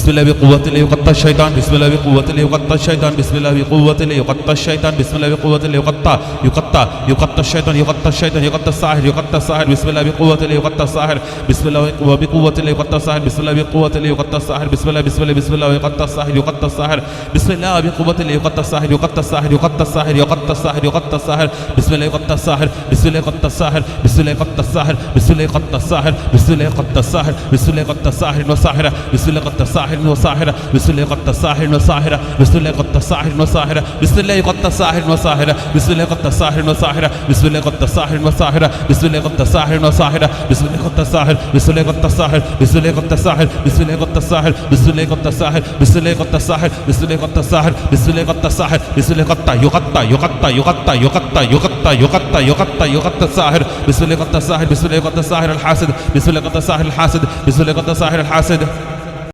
بسم الله بقوة الله يقطع الشيطان بسم الله بقوة الله يقطع الشيطان بسم الله بقوة الله يقطع الشيطان بسم الله بقوة الله يقطع الشيطان يقطع الساحر بسم الله بقوة الله يقطع الساحر بسم الله بقوة الله يقطع الساحر بسم الله بقوة الله يقطع الساحر بسم الله يقطع الساحر يقطع الساحر بسم الله بقوة الله يقطع الساحر يقطع الساحر يقطع الساحر يقطع الساحر يقطع الساحر بسم الله يقطع الساحر بسم الله يقطع الساحر بسم الله يقطع الساحر بسم الله يقطع الساحر بسم الله يقطع الساحر بسم الله يقطع الساحر وساحرة بسم الله يقطع الساحر وساحرة بسم الله يقطع الساحر وساحرة بسم الله يقطع الساحر وساحرة بسم الله يقطع الساحر وساحرة بسم الله يقطع الساحر وساحرة بسم الله يقطع الساحر وساحرة بسم الله يقطع الساحر وساحرة بسم الله يقطع الساحر بسم الله يقطع الساحر بسم الله يقطع الساحر بسم الله يقطع الساحر بسم الله يقطع الساحر بسم الله يقطع الساحر بسم الله يقطع الساحر بسم الله يقطع الساحر بسم الله يقطع يقطع الساحر بسم الله يقطع الساحر بسم الله يقطع الساحر الحاسد بسم الله يقطع الساحر الحاسد بسم الله يقطع الساحر الحاسد